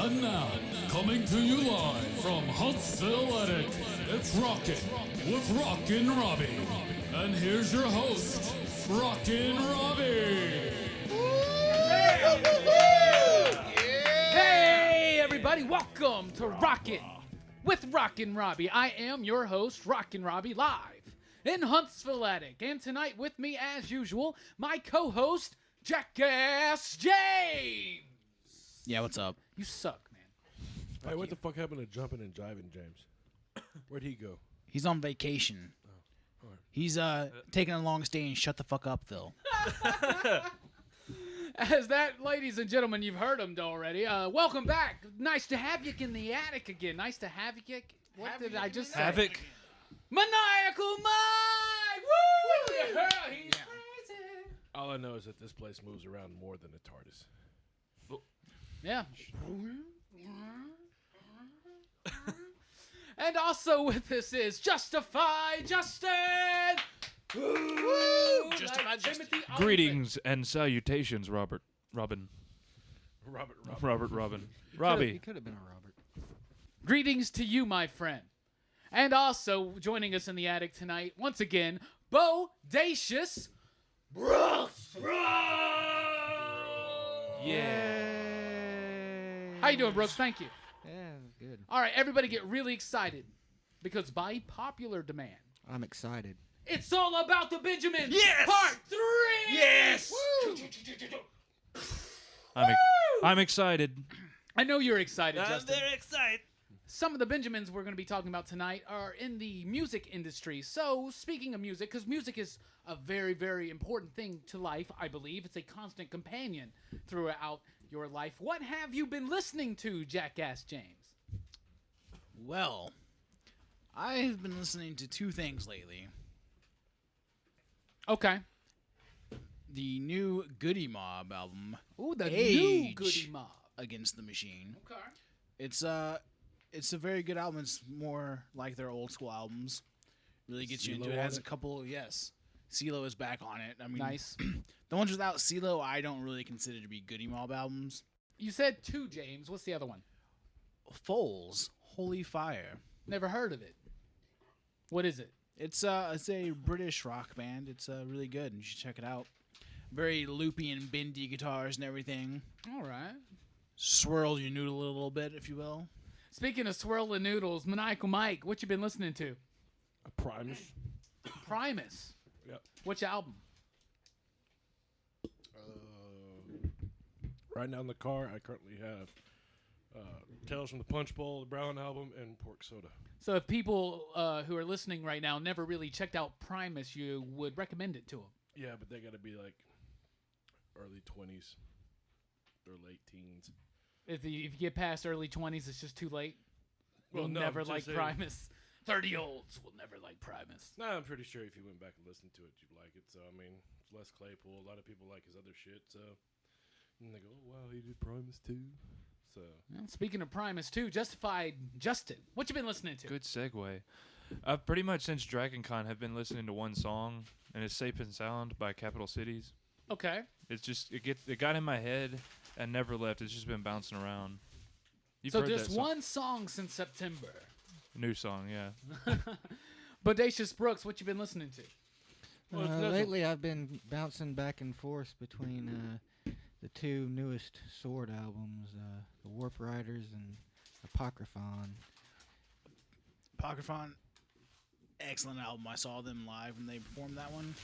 And now, coming to you live from HuntsvilleAttic, it's Rockin' with Rockin Robbie. And here's your host, Rockin Robbie. Hey everybody, welcome to Rockin' with Rockin Robbie. I am your host, Rockin Robbie, live in HuntsvilleAttic. And tonight with me, as usual, my co-host, Jackass James. Yeah, what's up? You suck, man. Hey, what the fuck happened to jumping and jiving, James? Where'd he go? He's on vacation. All right. He's taking a long stay and shut the fuck up, Phil. As that, ladies and gentlemen, you've heard him already. Welcome back. Nice to have you in the attic again. Nice to have you. What did I just say? Havoc. Maniacal Mike! Woo! Yeah, he's crazy. All I know is that this place moves around more than a TARDIS. Yeah. And also with this is Justified Justin! Woo! Justified Justin. Timothy Greetings and salutations, Robin. Robin. Robbie. He could have been a Robert. Greetings to you, my friend. And also joining us in the attic tonight, once again, Bodacious Brooks! Yeah. How you doing, Brooks? Thank you. Yeah, good. All right, everybody get really excited because by popular demand, I'm excited. it's all about the Benjamins. Yes! Part 3. Yes! Woo! I'm excited. I know you're excited, Justin. very excited. Some of the Benjamins we're going to be talking about tonight are in the music industry. So, speaking of music, because music is a very, very important thing to life, I believe. It's a constant companion throughout your life. What have you been listening to, Jackass James? Well, I've been listening to two things lately. Okay. The new Goody Mob album, Ooh, the new Age Goody Mob. Against the Machine. Okay. It's a very good album. It's more like their old school albums. Really gets you into it. It has a couple, yes. CeeLo is back on it. I mean, Nice. The ones without CeeLo, I don't really consider to be Goody Mob albums. You said two, James. What's the other one? Foals, Holy Fire. Never heard of it. What is it? It's a British rock band. It's really good. You should check it out. Very loopy and bendy guitars and everything. All right. Swirl your noodle a little bit, if you will. Speaking of swirling noodles, Maniacal Mike, what you been listening to? A Primus. Primus. Yep. What's your album? Right now in the car, I currently have Tales from the Punch Bowl, the Brown album, and Pork Soda. So if people who are listening right now never really checked out Primus, you would recommend it to them. Yeah, but they got to be like early 20s or late teens. If you get past early 20s, it's just too late. Well, You'll no, never I'm like just saying- Primus. 30-olds will never like Primus. No, I'm pretty sure if you went back and listened to it, you'd like it. So, I mean, it's Les Claypool. A lot of people like his other shit. So, and they go, oh, wow, he did Primus too. So, Well, speaking of Primus too, Justified Justin, what you been listening to? Good segue. I've pretty much since DragonCon have been listening to one song, and it's Safe and Sound by Capital Cities. Okay. It's just it got in my head and never left. It's just been bouncing around. You've So heard just that song. one song since September. New song, yeah. Bodacious Brooks, what you been listening to? Well, it's nothing. Lately, I've been bouncing back and forth between the two newest Sword albums, the Warp Riders and Apocryphon. Apocryphon, excellent album. I saw them live when they performed that one.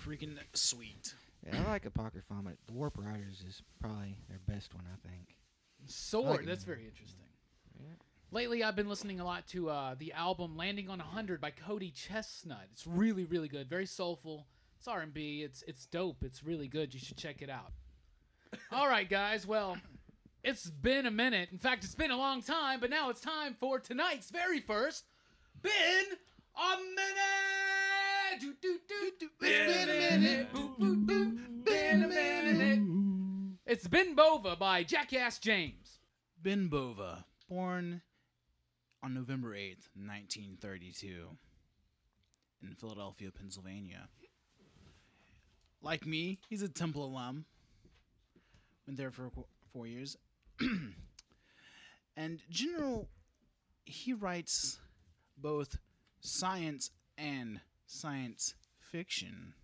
Freaking sweet. Yeah, I like Apocryphon, but the Warp Riders is probably their best one, I think. Sword, like it. that's very interesting. Yeah. Lately, I've been listening a lot to the album "Landing on 100" by Cody Chestnut. It's really, really good. Very soulful. It's R&B. It's dope. It's really good. You should check it out. All right, guys. Well, it's been a minute. In fact, it's been a long time. But now it's time for tonight's very first Been a Minute. Do, do, do, do. It's been a minute. Boo, boo, boo. Been a minute. It's Ben Bova by Jackass James. Ben Bova, born on November 8th, 1932, in Philadelphia, Pennsylvania. Like me, he's a Temple alum. Went there for 4 years. And General, he writes both science and science fiction.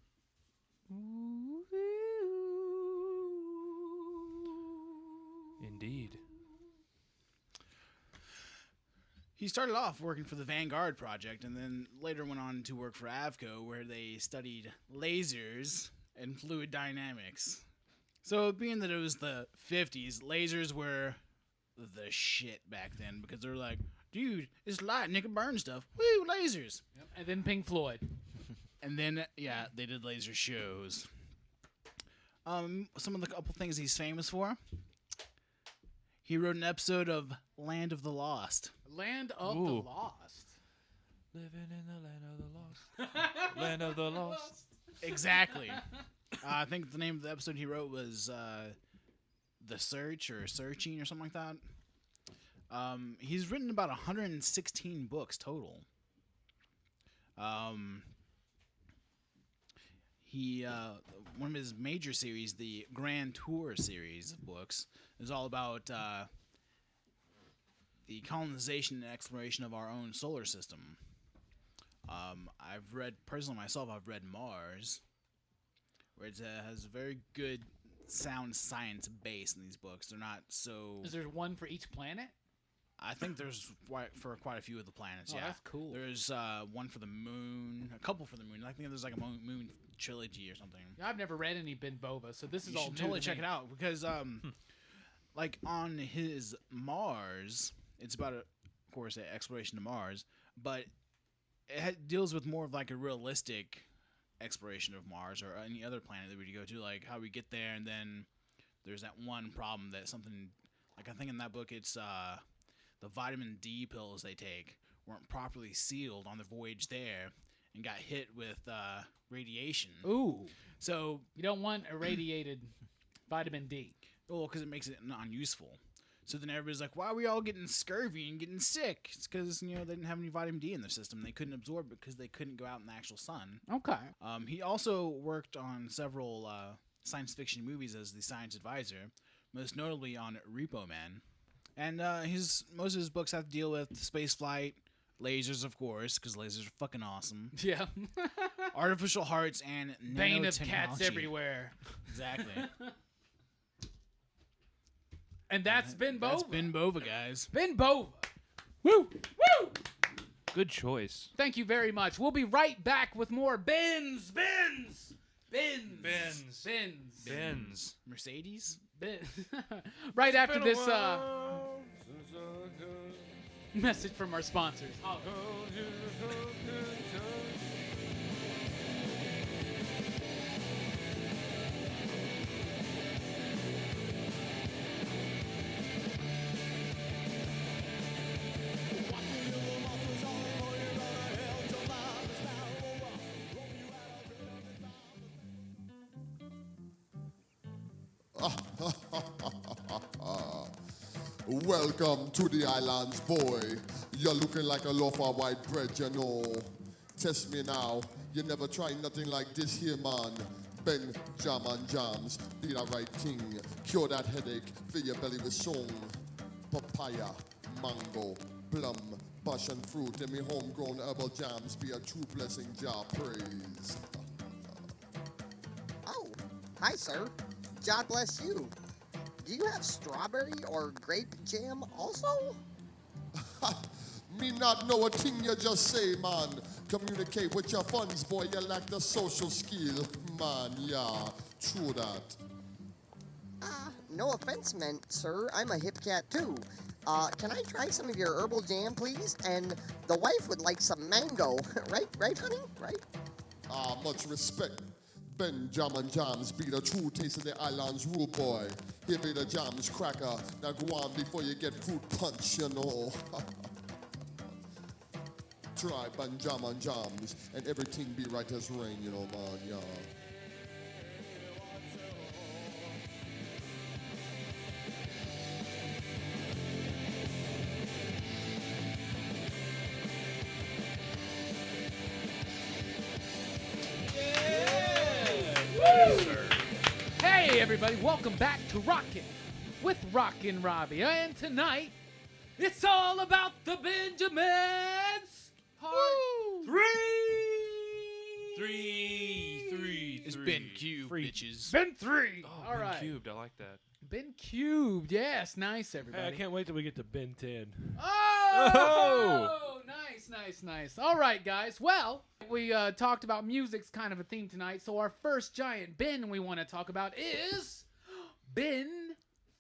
Indeed. He started off working for the Vanguard Project and then later went on to work for Avco, where they studied lasers and fluid dynamics. So, being that it was the 50s, lasers were the shit back then because they were like, dude, it's light and it can burn stuff. Woo, lasers. Yep. And then Pink Floyd. And then, yeah, they did laser shows. Some of the couple things he's famous for. He wrote an episode of Land of the Lost. Land of the Ooh. Lost. Living in the land of the lost. Land of the lost. Exactly. I think the name of the episode he wrote was The Search or Searching or something like that. He's written about 116 books total. He one of his major series, the Grand Tour series of books, is all about the colonization and exploration of our own solar system. I've read Mars, where it has a very good sound science base in these books. They're not so. Is there one for each planet? I think there's for quite a few of the planets. Oh, Yeah, that's cool. There's one for the moon, a couple for the moon. I think there's like a moon trilogy or something. Yeah, I've never read any Ben Bova, so this is You all should new totally to check me. it out because like on his Mars, it's about of course an exploration to Mars, but it deals with more of like a realistic exploration of Mars or any other planet that we go to, like how we get there, and then there's that one problem that something like I think in that book it's the vitamin D pills they take weren't properly sealed on the voyage there and got hit with radiation. Ooh, So, you don't want irradiated vitamin D. well, because it makes it non-useful. So then everybody's like, why are we all getting scurvy and getting sick? It's because, they didn't have any vitamin D in their system. They couldn't absorb it because they couldn't go out in the actual sun. Okay. He also worked on several science fiction movies as the science advisor, most notably on Repo Man. And most of his books have to deal with space flight, lasers, of course, because lasers are fucking awesome, Yeah. artificial hearts, and Bane of cats nanotechnology. everywhere. Exactly. And that's Ben Bova. That's Ben Bova, guys. Ben Bova. Woo! Woo! Good choice. Thank you very much. We'll be right back with more Benz. Benz. Mercedes? Ben. Right after this message from our sponsors. Welcome to the islands, boy. You're looking like a loaf of white bread, you know. Test me now. You never tried nothing like this here, man. Ben Jam and Jams, be the right thing. Cure that headache, fill your belly with song. Papaya, mango, plum, passion fruit, and me homegrown herbal jams be a true blessing, Jah praise. Oh, hi, sir. God bless you. Do you have strawberry or grape jam also? Me not know a thing you just say, man. Communicate with your funds, boy. You lack the social skill, man. Yeah, true that. No offense meant, sir. I'm a hip cat too. Can I try some of your herbal jam, please? And the wife would like some mango. Right, honey? Right? Much respect. Ben Jam and Jams be the true taste of the island's rule, boy. Here be the jams cracker. Now go on before you get fruit punch, you know. Try Ben Jam and Jams, and everything be right as rain, you know, man, yeah. Hey, everybody. Welcome back to Rockin' with Rockin' Robbie. And tonight, It's all about the Benjamins. Part 3. It's been cubed, bitches. Ben 3. Oh, All Ben right. cubed. I like that. Ben cubed. Yes, nice, Hey, everybody. I can't wait till we get to Ben 10. Oh, nice. All right, guys. Well, we talked about music's kind of a theme tonight, so our first giant bin we want to talk about is Ben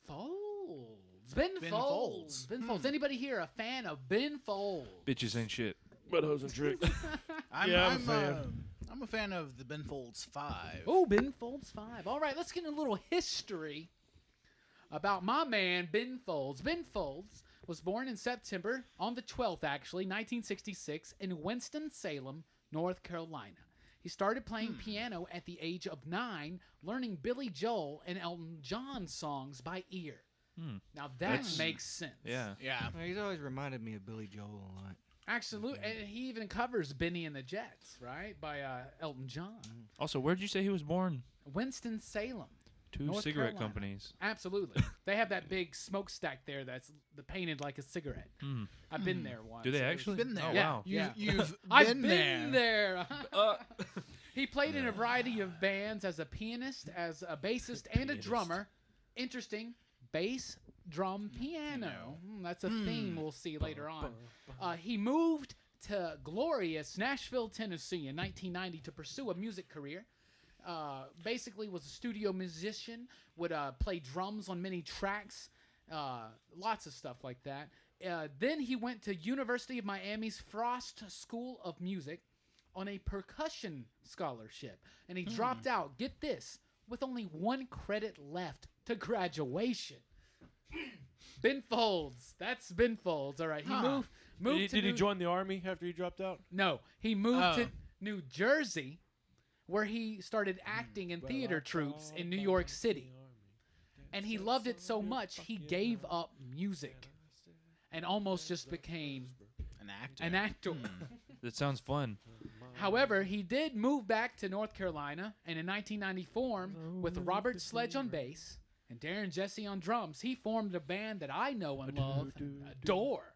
Folds. Ben Folds. Ben Folds. Anybody here a fan of Ben Folds? Bitches ain't shit. But hoes and tricks. I'm Yeah, I'm a a fan. fan. I'm a fan of the Ben Folds 5. Oh, Ben Folds 5. All right, let's get a little history about my man, Ben Folds. Ben Folds was born in September, on the 12th, actually, 1966, in Winston-Salem, North Carolina. He started playing piano at the age of 9, learning Billy Joel and Elton John songs by ear. Now, that makes sense. Yeah. Yeah. Well, he's always reminded me of Billy Joel a lot. Absolutely. And he even covers Benny and the Jets, right, by Elton John. Also, where'd you say he was born? Winston-Salem. Two North cigarette Carolina. companies. Absolutely. They have that big smokestack there that's painted like a cigarette. I've been there once. Do they It was- actually? Been there. Oh, Yeah. wow. You've I've been been there. there. He played in a variety of bands as a pianist, as a bassist, and a drummer. Interesting. Bass, drum, piano. That's a theme we'll see later on. He moved to glorious Nashville, Tennessee in 1990 to pursue a music career. Basically was a studio musician, would play drums on many tracks, lots of stuff like that. Then he went to University of Miami's Frost School of Music on a percussion scholarship, and he dropped out, get this, with only 1 credit left to graduation. Ben Folds. That's Ben Folds. All right. He moved to Did he join the army after he dropped out? No, he moved to New Jersey, where he started acting in theater troupes in New York City. And he loved it so much, he gave up music and almost just became An actor. That sounds fun. However, he did move back to North Carolina, and in 1994, with Robert Sledge on bass and Darren Jesse on drums, he formed a band that I know and love, Adore.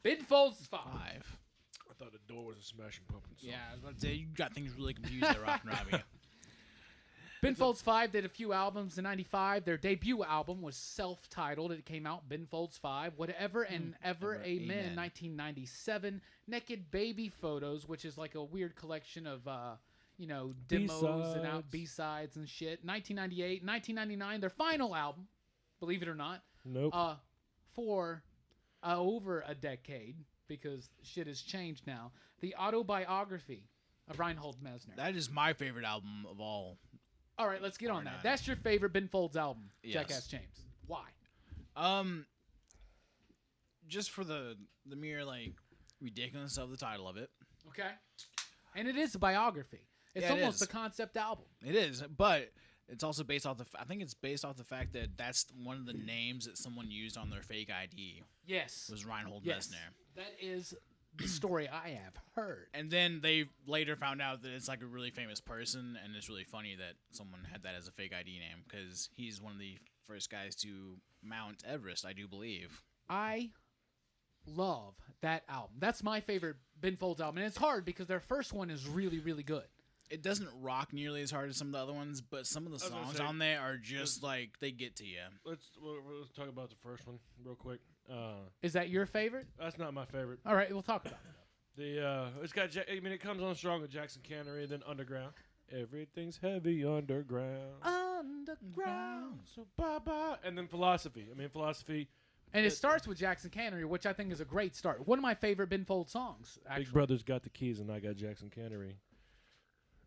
Ben Folds 5. I thought the door was a Smashing Pumpkins song. Yeah, I was about to say, you got things really confused there, Rockin Robbie. Ben Folds 5 did a few albums in 95. Their debut album was self-titled. It came out, Ben Folds 5, Whatever and Ever Amen, 1997. Naked Baby Photos, which is like a weird collection of, demos and B-sides and shit. 1998. 1999, their final album, believe it or not. Nope. For over a decade, because shit has changed now. The Autobiography of Reinhold Messner. That is my favorite album of all. All right, let's get on that. not? That's your favorite Ben Folds album, Yes. Jackass James. Why? Just for the mere ridiculousness of the title of it. Okay. And it is a biography. It's Yeah, it almost is. a concept album. It is, but it's also based off I think it's based off the fact that that's one of the names that someone used on their fake ID Yes. was Reinhold Yes. Messner. That is the story I have heard. And then they later found out that it's like a really famous person, and it's really funny that someone had that as a fake ID name because he's one of the first guys to mount Everest, I do believe. I love that album. That's my favorite Ben Folds album. And it's hard because their first one is really, really good. It doesn't rock nearly as hard as some of the other ones, but some of the was gonna songs say, on there are just like they get to you. Let's talk about the first one real quick. Is that your favorite? That's not my favorite. All right, we'll talk about it. It's got. It comes on strong with Jackson Cannery, then Underground. Everything's heavy underground. Underground. So bye bye, and then Philosophy. Philosophy. And it starts with Jackson Cannery, which I think is a great start. One of my favorite Ben Folds songs, actually. Big Brother's got the keys, and I got Jackson Cannery.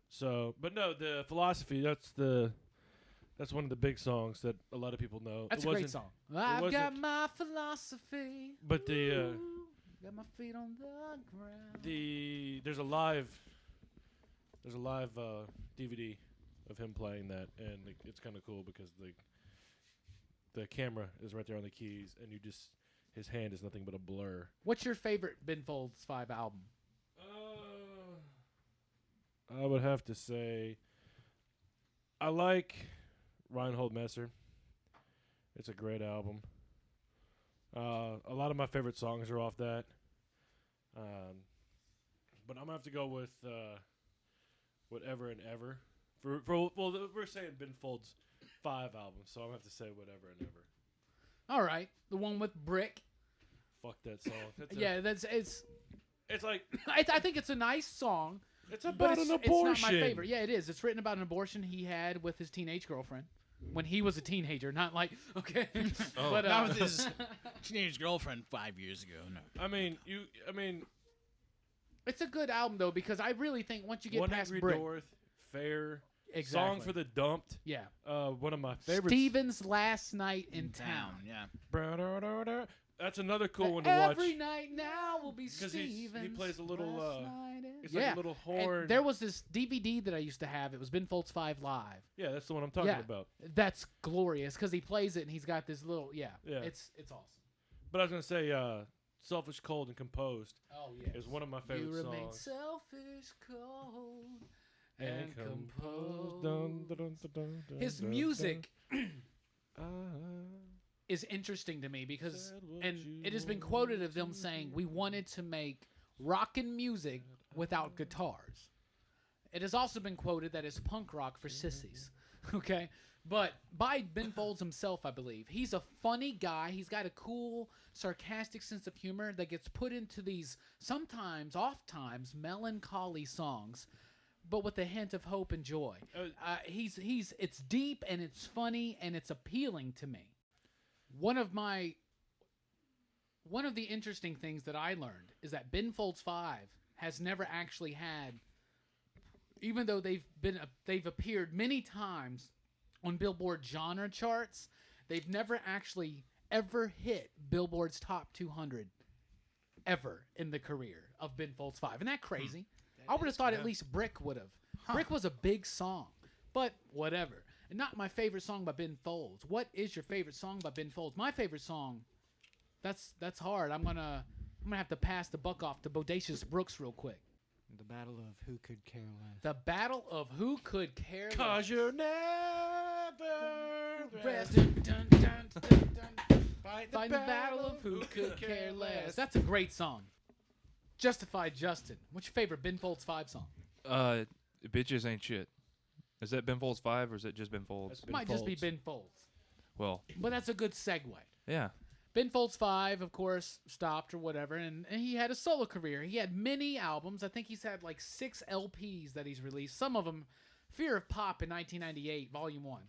So, but no, the Philosophy. That's one of the big songs that a lot of people know. That's It a great wasn't- song. I've got wasn't- my philosophy. But Ooh, got my feet on the ground. there's a live DVD of him playing that, and it's kind of cool because the camera is right there on the keys, and his hand is nothing but a blur. What's your favorite Ben Folds 5 album? I would have to say I like Reinhold Messner. It's a great album. A lot of my favorite songs are off that. But I'm gonna have to go with Whatever and Ever. We're saying Ben Folds 5 albums, so I'm gonna have to say Whatever and Ever. All right, the one with Brick. Fuck that song. It's like I think it's a nice song. It's about an abortion. It's not my favorite. Yeah, it is. It's written about an abortion he had with his teenage girlfriend when he was a teenager. Not like but not with his teenage girlfriend 5 years ago. No. I mean, it's a good album though because I really think once you get One past Angry Brick, North, Fair, exactly. Song for the Dumped. Yeah. One of my favorites. Steven's Last Night in Town. Yeah. That's another cool one to watch. Every night now will be Steven's. He plays a little. It's yeah. like a little horn. And there was this DVD that I used to have. It was Ben Folds 5 Live. Yeah, that's the one I'm talking about. That's glorious because he plays it and he's got this little. Yeah. It's awesome. But I was gonna say, Selfish, Cold, and Composed. Oh yeah. Is one of my favorite songs. You remain selfish, cold, and composed. Dun, dun, dun, dun, dun, His dun, music dun. is interesting to me because, and it has been quoted of them saying, we wanted to make rockin' music without guitars. It has also been quoted that it's punk rock for sissies. Okay? But by Ben Folds himself, I believe. He's a funny guy. He's got a cool, sarcastic sense of humor that gets put into these sometimes, oft-times, melancholy songs, but with a hint of hope and joy. It's deep and it's funny and it's appealing to me. One of the interesting things that I learned is that Ben Folds 5 has never actually had, even though they've appeared many times on Billboard genre charts, they've never actually ever hit Billboard's top 200 ever in the career of Ben Folds 5. Isn't that crazy? I would have thought at least Brick would have. Brick was a big song, but whatever. And not my favorite song by Ben Folds. What is your favorite song by Ben Folds? My favorite song, that's hard. I'm gonna have to pass the buck off to Bodacious Brooks real quick. The Battle of Who Could Care Less. The Battle of Who Could Care Less. 'Cause you're never rest. Dun, dun, dun, dun, dun. Fight the battle of who could care less. That's a great song. Justified Justin. What's your favorite Ben Folds 5 song? Bitches Ain't Shit. Is that Ben Folds 5 or is it just Ben Folds? Might just be Ben Folds. Well, but that's a good segue. Yeah. Ben Folds 5, of course, stopped or whatever, and he had a solo career. He had many albums. I think he's had like 6 LPs that he's released. Some of them, Fear of Pop in 1998, Volume 1,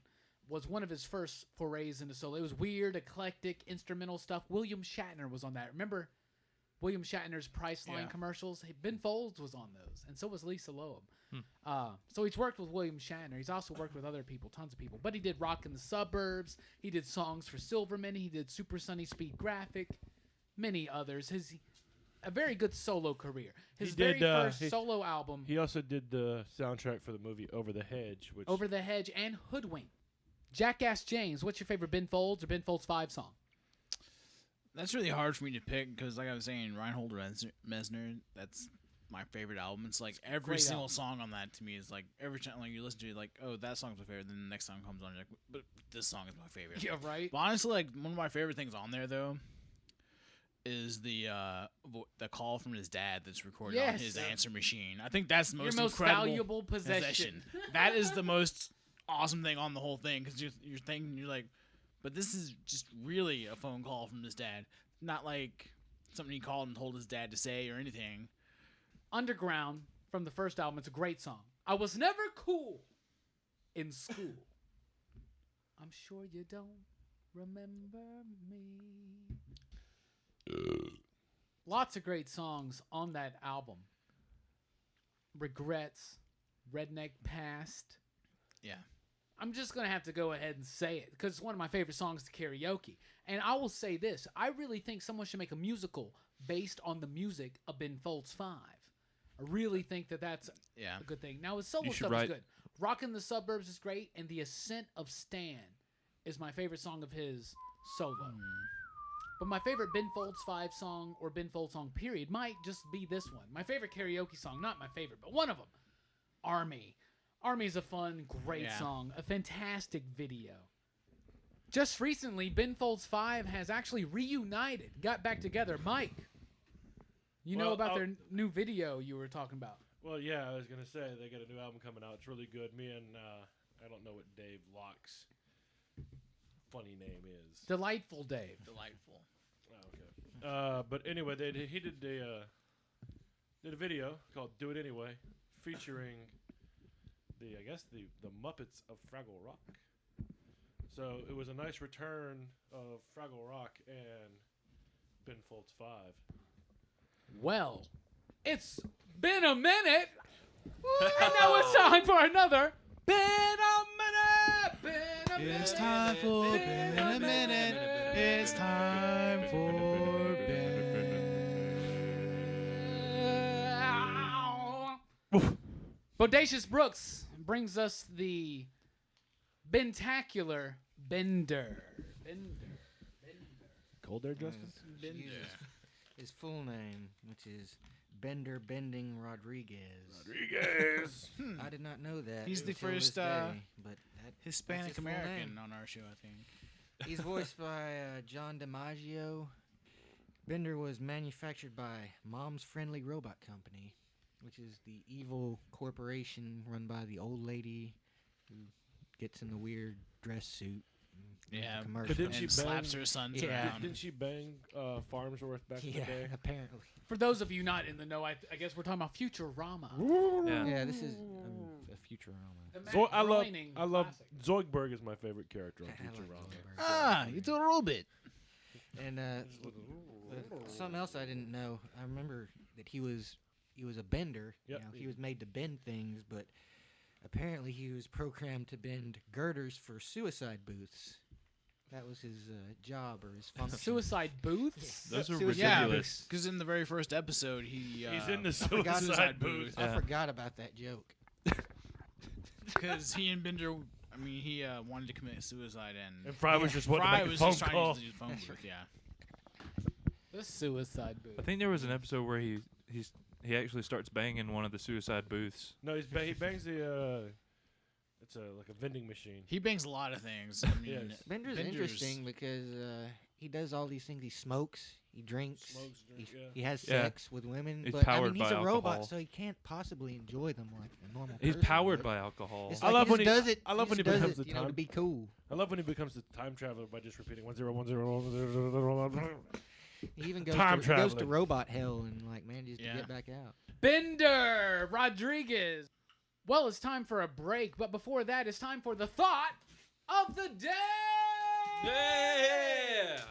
was one of his first forays into solo. It was weird, eclectic, instrumental stuff. William Shatner was on that. Remember William Shatner's Priceline commercials? Hey, Ben Folds was on those, and so was Lisa Loeb. So he's worked with William Shatner. He's also worked with other people, tons of people. But he did Rockin' the Suburbs. He did songs for Silverman. He did Super Sunny Speed Graphic. Many others. A very good solo career. His very first solo album. He also did the soundtrack for the movie Over the Hedge. Over the Hedge and Hoodwink. Jackass James. What's your favorite Ben Folds or Ben Folds 5 song? That's really hard for me to pick because, like I was saying, Reinhold Messner, that's my favorite album. It's like every single song on that to me is like every time like you listen to it, like, oh, that song's my favorite. Then the next song comes on, you're like, but this song is my favorite. Yeah, right. But honestly, like one of my favorite things on there though is the call from his dad that's recorded on his answer machine. I think that's the most incredible valuable possession. That is the most awesome thing on the whole thing because you're thinking you're like, but this is just really a phone call from his dad, not like something he called and told his dad to say or anything. Underground from the first album. It's a great song. I was never cool in school. I'm sure you don't remember me. Lots of great songs on that album. Regrets, Redneck Past. Yeah. I'm just going to have to go ahead and say it because it's one of my favorite songs to karaoke. And I will say this. I really think someone should make a musical based on the music of Ben Folds 5. I really think that's a good thing. Now, his solo stuff is good. Rockin' the Suburbs is great, and The Ascent of Stan is my favorite song of his solo. But my favorite Ben Folds 5 song or Ben Folds song, period, might just be this one. My favorite karaoke song, not my favorite, but one of them, Army. Army is a fun, great song. A fantastic video. Just recently, Ben Folds 5 has actually reunited, got back together. Mike, you know Well, about their new video you were talking about. Well, yeah, I was gonna say they got a new album coming out. It's really good. Me and I don't know what Dave Locke's funny name is. Delightful Dave. Delightful. Oh, okay. But anyway, he did a video called "Do It Anyway," featuring the Muppets of Fraggle Rock. So it was a nice return of Fraggle Rock and Ben Folds 5. Well, it's been a minute, and now it's time for another Been a Minute. Been a minute. It's time for Ben a Minute. It's time for Ben. Bodacious Brooks brings us the Bentacular Bender. Cold there, Justin? Uses his full name, which is Bender Bending Rodriguez. I did not know that. He's the until this first, day, but that's Hispanic his full American name. on our show, I think. He's voiced by John DiMaggio. Bender was manufactured by Mom's Friendly Robot Company, which is the evil corporation run by the old lady who gets in the weird dress suit. Yeah, But didn't she and slaps bang- her sons Yeah. around. Didn't she bang Farmsworth back in the Yeah, day? apparently. For those of you not in the know, I guess we're talking about Futurama. Yeah. Yeah, this is a Futurama. The Matt I love Groening classic. Zoidberg is my favorite character on I like Futurama. Zoidberg. Ah, you do a little bit. And something else I didn't know. I remember that he was a bender. Yep. You know, he was made to bend things, but apparently he was programmed to bend girders for suicide booths. That was his job or his function. Suicide booths? Those are Suicide ridiculous. Because in the very first episode, He's in the forgot suicide booth. I Yeah. forgot about that joke. because he and Bender, he wanted to commit suicide, and Fry was just wanting to Fry make a was phone just trying call. to use the phone booth. Yeah. The suicide booth. I think there was an episode where he actually starts banging one of the suicide booths. No, he bangs the. It's like a vending machine. He bangs a lot of things. I mean, Yes. Bender's interesting because he does all these things. He smokes, he drinks, he has Yeah. sex with women. He's but powered he's by a robot, alcohol. so he can't possibly enjoy them like a normal He's person powered would. by alcohol. It's I like love he when just he- does it. I love when he just does becomes it, the to time- be cool. I love when he becomes the time traveler by just repeating 101010. He even goes Time to, goes to traveling. robot hell and like manages to Yeah. get back out. Bender Rodriguez. Well, it's time for a break, but before that, it's time for the thought of the day. Yeah!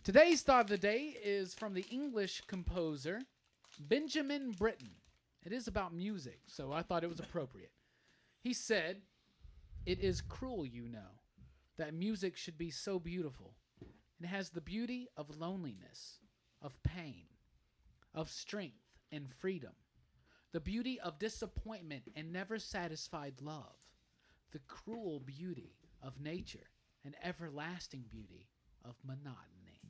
Today's thought of the day is from the English composer Benjamin Britten. It is about music, so I thought it was appropriate. He said, "It is cruel, you know, that music should be so beautiful. It has the beauty of loneliness, of pain, of strength and freedom, the beauty of disappointment and never satisfied love, the cruel beauty of nature and everlasting beauty of monotony."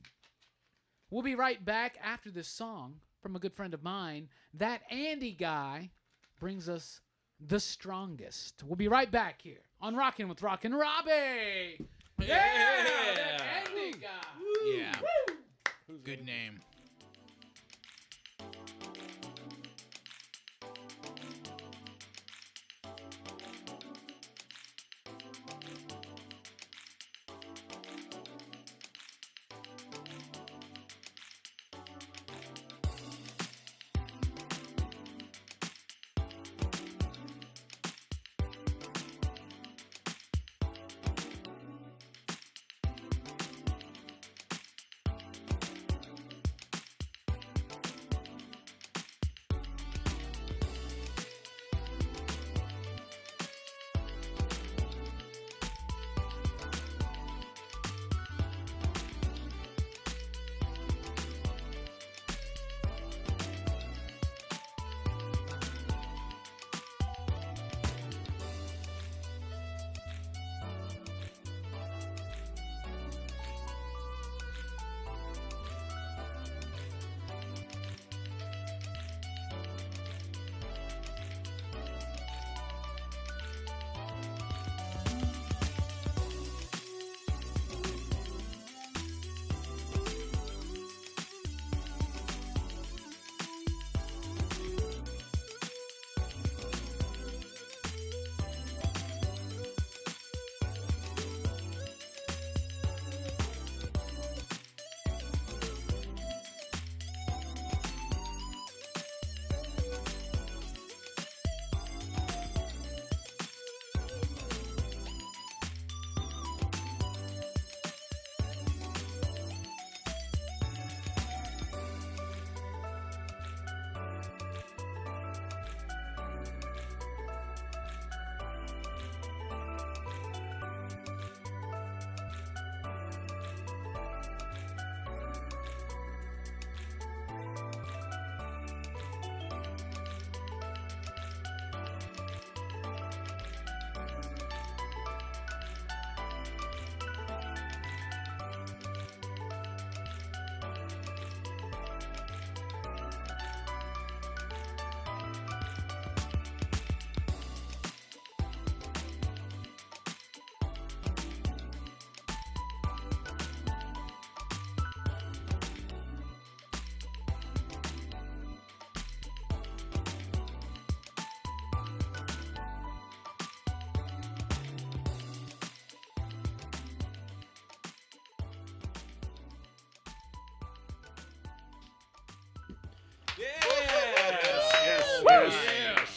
We'll be right back after this song from a good friend of mine. That Andy guy brings us The Strongest. We'll be right back here on Rockin' with Rockin' Robbie. Yeah! That Andy guy. yeah. Good name.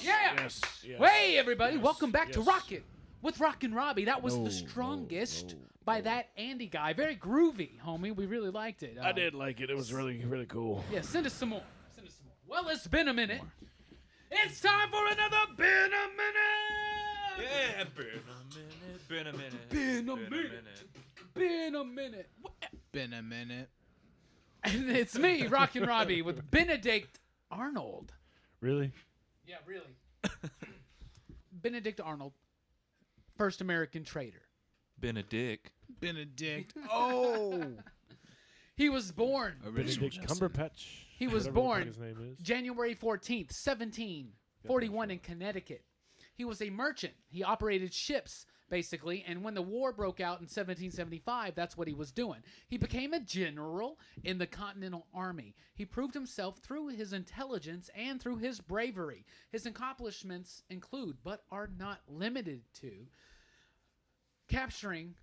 Yeah. Hey, everybody. Welcome back to Rockin' with Rockin Robbie. That was the strongest by that Andy guy. Very groovy, homie. We really liked it. I did like it. It was really, really cool. Yeah, send us some more. Well, it's been a minute. It's time for another Been a Minute. Yeah, been a minute. Been a minute. And it's me, Rockin Robbie, with Benedict Arnold. Really? Yeah, really. Benedict Arnold, first American trader. Benedict. Oh. He was born. Benedict Cumberpatch. He was whatever the fuck born his name is. January 14th, 1741 in Connecticut. He was a merchant. He operated ships, basically, and when the war broke out in 1775, that's what he was doing. He became a general in the Continental Army. He proved himself through his intelligence and through his bravery. His accomplishments include, but are not limited to, capturing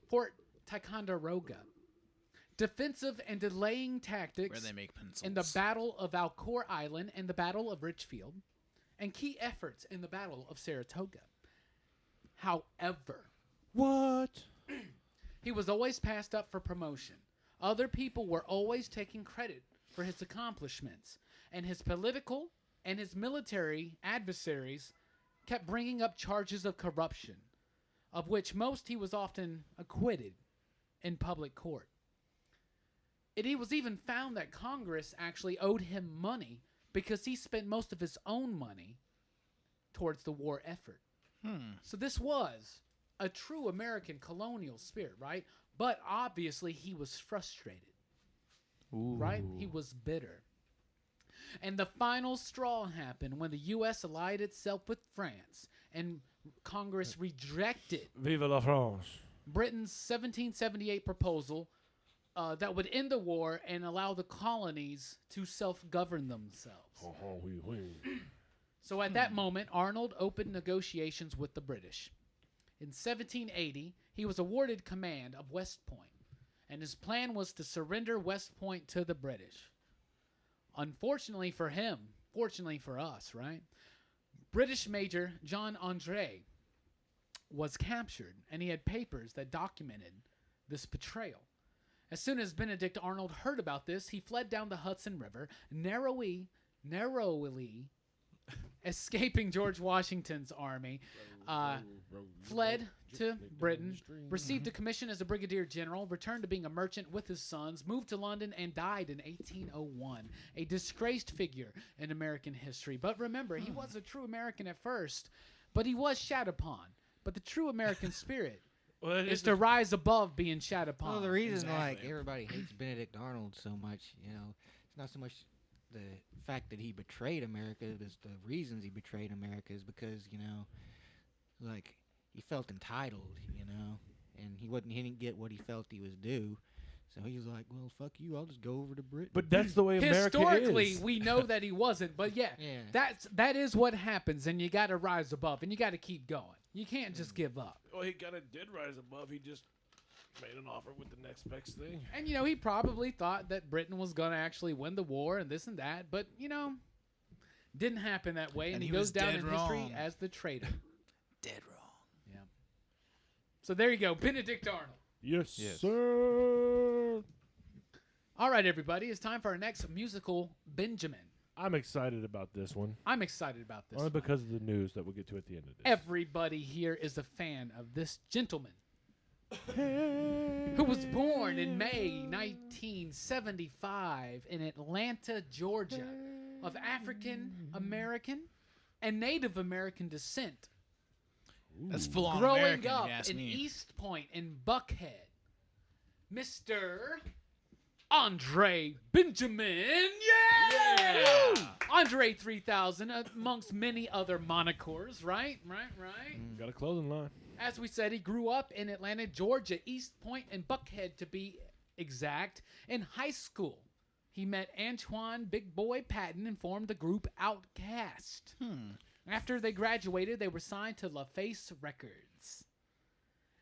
Fort Ticonderoga, defensive and delaying tactics Where they make pencils. in the Battle of Alcor Island and the Battle of Richfield, and key efforts in the Battle of Saratoga. However, he was always passed up for promotion. Other people were always taking credit for his accomplishments, and his political and his military adversaries kept bringing up charges of corruption, of which most he was often acquitted in public court. It was even found that Congress actually owed him money because he spent most of his own money towards the war effort. So this was a true American colonial spirit, right? But obviously he was frustrated, right? He was bitter. And the final straw happened when the U.S. allied itself with France and Congress rejected Vive la France. Britain's 1778 proposal that would end the war and allow the colonies to self-govern themselves. So at that moment, Arnold opened negotiations with the British. In 1780, he was awarded command of West Point, and his plan was to surrender West Point to the British. Unfortunately for him, fortunately for us, right? British Major John Andre was captured, and he had papers that documented this betrayal. As soon as Benedict Arnold heard about this, he fled down the Hudson River, narrowly escaping George Washington's army, fled to Britain, received a commission as a brigadier general, returned to being a merchant with his sons, moved to London, and died in 1801. A disgraced figure in American history. But remember, he was a true American at first, but he was shat upon. But the true American spirit is to rise above being shat upon. Well, the reason like everybody hates Benedict Arnold so much, it's not so much the fact that he betrayed America, it's the reasons he betrayed America is because, like he felt entitled, and he didn't get what he felt he was due. So he was like, well, fuck you, I'll just go over to Britain. But that's the way America Historically, is. we know that he wasn't, but yeah. That is what happens, and you got to rise above, and you got to keep going. You can't just give up. Well, he kind of did rise above. He just made an offer with the next best thing. And, he probably thought that Britain was going to actually win the war and this and that, but, didn't happen that way, and he goes down in history as the traitor. Dead wrong. Yeah. So there you go, Benedict Arnold. Yes, sir. All right, everybody, it's time for our next musical Benjamin. I'm excited about this one. I'm excited about this Only one. because of the news that we'll get to at the end of this. Everybody here is a fan of this gentleman who was born in May 1975 in Atlanta, Georgia, of African American and Native American descent. That's full on Growing American, up if you ask in me. East Point in Buckhead, Mr. Andre Benjamin. Yeah! Andre 3000, amongst many other monikers, right? Got a clothing line. As we said, he grew up in Atlanta, Georgia, East Point and Buckhead to be exact. In high school, he met Antoine Big Boy Patton and formed the group Outkast. After they graduated, they were signed to LaFace Records.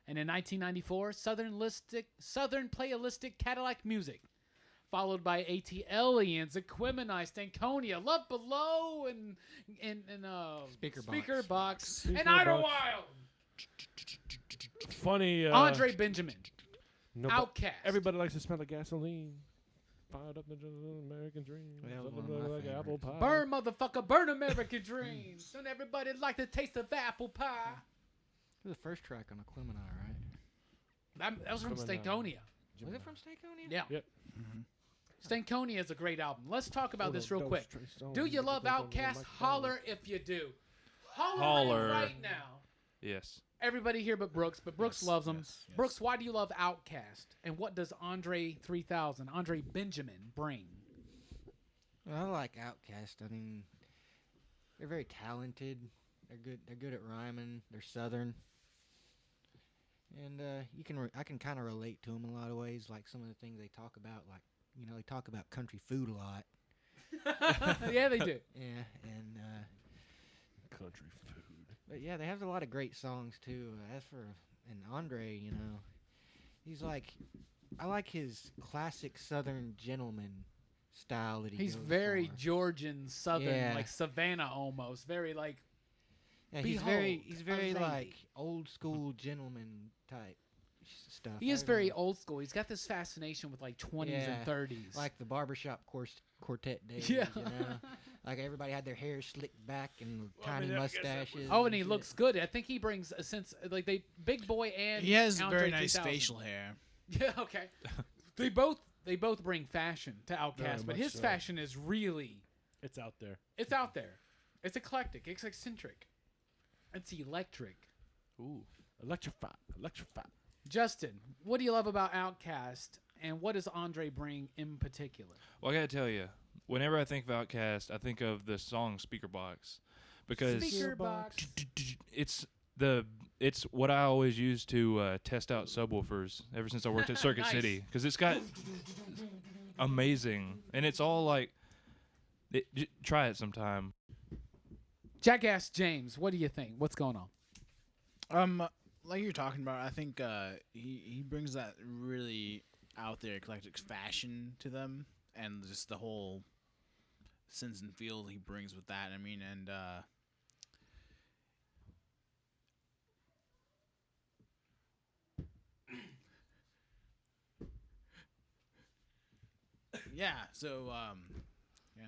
And in 1994, Southern Playalistic Cadillac Music followed by ATLiens, Equimini, Stankonia, Love Below, and Speaker Box, and Idlewild. Funny. Andre Benjamin, no, Outcast. Everybody likes to smell the gasoline. Fired up the American dream. That was Something one of my like apple pie. Burn, motherfucker, burn American dreams. Don't everybody like the taste of apple pie? It was the first track on Equimini, right? That was from Equimini. Stankonia. Was it from Stankonia? Yeah. Yep. Stankonia is a great album. Let's talk about this real quick. Do you love Outkast? Holler if you do. Holler right now. Yes. Everybody here but Brooks loves them. yes. Brooks, why do you love Outkast? And what does Andre 3000, Andre Benjamin, bring? Well, I like Outkast. I mean, they're very talented. They're good. They're good at rhyming. They're Southern, and I can kind of relate to them in a lot of ways. Like some of the things they talk about, like they talk about country food a lot. Yeah, they do. Yeah, and Country food. but yeah, they have a lot of great songs too. As for Andre, he's like, I like his classic Southern gentleman style that He's goes very for. Georgian, Southern, Yeah. like Savannah almost. Very like. Yeah, Behold, he's very a lady. like old school gentleman type stuff. He is I very remember, old school. He's got this fascination with like 20s Yeah, and 30s. like the barbershop quartet days. Yeah. Like everybody had their hair slicked back and Well, I tiny mean, I guess that mustaches. oh, and he shit. looks good. I think he brings a sense like Big Boy and He has Andre very nice 3000. facial hair. Yeah, okay. they both bring fashion to Very Outkast, but much his so. fashion is really It's out there. it's out there. It's eclectic. It's eccentric. It's electric. Ooh. Electrify. Justin, what do you love about Outkast, and what does Andre bring in particular? Well, I gotta tell you, whenever I think of Outkast, I think of the song Speaker Box, because Speaker box. it's what I always use to test out subwoofers ever since I worked at Circuit Nice. City, because it's got amazing, and it's all like, try it sometime. Jackass James, what do you think? What's going on? Like you're talking about, I think he brings that really out there eclectic fashion to them, and just the whole sense and feel he brings with that. I mean, and yeah. So yeah,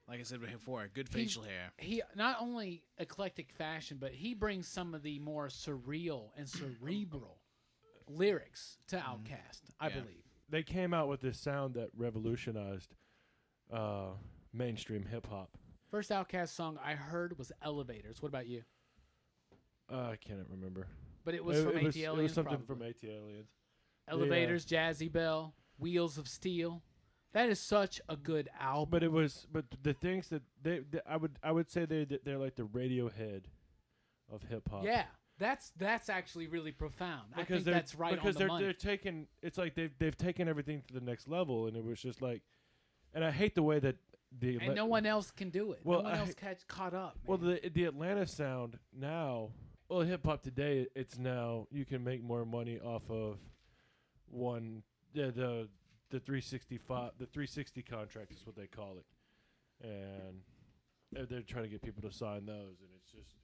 like I said before, good facial hair. He not only eclectic fashion, but he brings some of the more surreal and cerebral lyrics to Outkast, I Yeah. believe. They came out with this sound that revolutionized mainstream hip hop. First Outkast song I heard was Elevators. What about you? I can't remember. But it was from it was ATLiens. something probably. from ATLiens. Elevators, Jazzy Bell, Wheels of Steel. That is such a good album. But the things that I would say they're like the Radiohead of hip hop. Yeah, that's actually really profound. I think they're- that's right because on the they're money. taking, it's like they've taken everything to the next level, and it was just like, and I hate the way that And no one else can do it. Well, no one I- else caught up. well man. the Atlanta sound now, well, hip hop today, it's now you can make more money off of the 360 contract is what they call it, and they're trying to get people to sign those, and it's just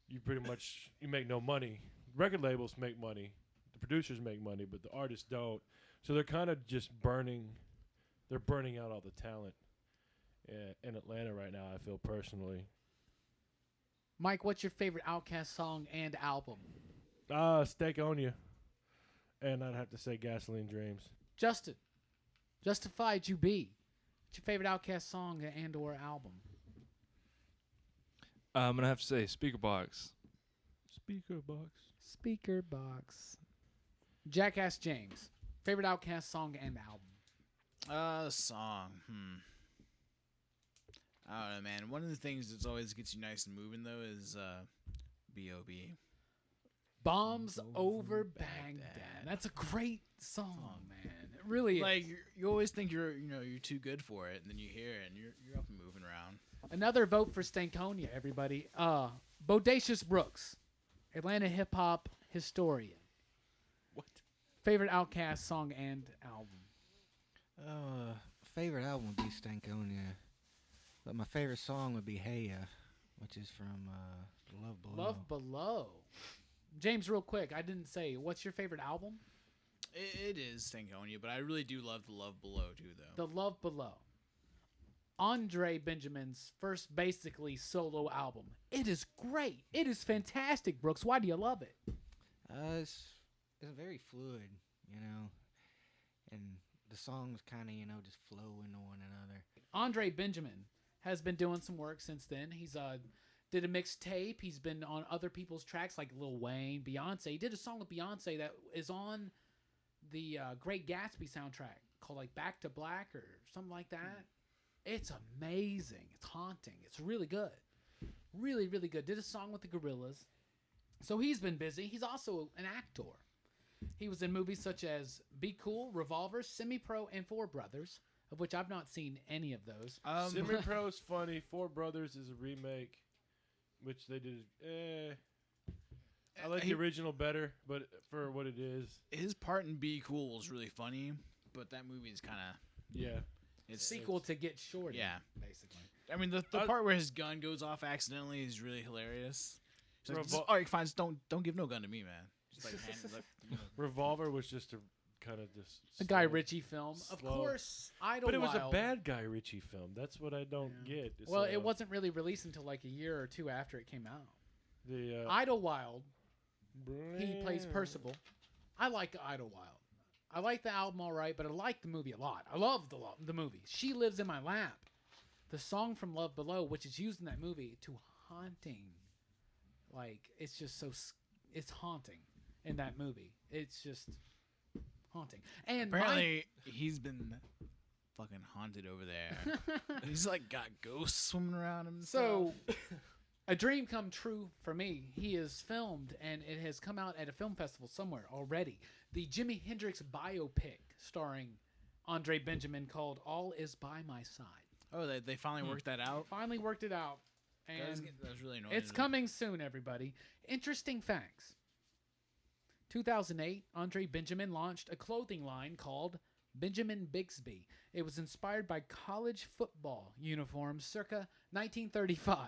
you pretty much you make no money. Record labels make money, the producers make money, but the artists don't. So they're kind of just burning out all the talent in Atlanta right now. I feel personally. Mike, what's your favorite Outkast song and album? Steak on You, and I'd have to say Gasoline Dreams. Justin, Justified You Be. What's your favorite Outkast song and or album? I'm gonna have to say Speaker Box. Speaker box. Speaker Box. Jackass James. Favorite Outkast song and album? Song. I don't know, man. One of the things that always gets you nice and moving though is B.O.B. Bombs Over Baghdad. That's a great song, man. It really is. Like you always think you're too good for it, and then you hear it, and you're up and moving around. Another vote for Stankonia, everybody. Bodacious Brooks, Atlanta hip hop historian. What? Favorite Outkast song and album? Favorite album would be Stankonia, but my favorite song would be Hey Ya, which is from Love Below. Love Below. James, real quick, I didn't say, what's your favorite album? It is Stankonia, but I really do love the Love Below too, though. The Love Below. Andre Benjamin's first basically solo album. It is great. It is fantastic, Brooks. Why do you love it? It's very fluid, you know, and the songs kind of, you know, just flow into one another. Andre Benjamin has been doing some work since then. He's did a mixtape. He's been on other people's tracks like Lil Wayne, Beyonce. He did a song with Beyonce that is on the Great Gatsby soundtrack called like Back to Black or something like that. It's amazing. It's haunting. It's really good. Really, really good. Did a song with the Gorillaz. So he's been busy. He's also an actor. He was in movies such as Be Cool, Revolver, Semi-Pro, and Four Brothers, of which I've not seen any of those. Semi-Pro's funny. Four Brothers is a remake, which they did. I like the original better, but for what it is. His part in Be Cool was really funny, but that movie is kind of... Yeah. It's sequel to Get Shorty. Yeah. Basically. I mean, the part where his gun goes off accidentally is really hilarious. He's like, all right, fine, just don't give no gun to me, man. Just like, Revolver was just a kind of just a Guy Ritchie film. Of course, Idlewild. But it was a bad Guy Ritchie film. That's what I don't get. It's well, it wasn't really released until like a year or two after it came out. The Idlewild, he plays Percival. I like Idlewild. I like the album all right, but I like the movie a lot. I love the movie. She Lives in My Lap. The song from Love Below, which is used in that movie, to haunting. Like, it's just so... It's haunting in that movie. It's just haunting. And apparently, he's been fucking haunted over there. He's like got ghosts swimming around him. So, a dream come true for me. He is filmed, and it has come out at a film festival somewhere already. The Jimi Hendrix biopic starring Andre Benjamin called All Is By My Side. Oh, they finally worked that out? Finally worked it out. And that was really annoying. it's coming soon, everybody. Interesting facts. 2008, Andre Benjamin launched a clothing line called Benjamin Bixby. It was inspired by college football uniforms circa 1935.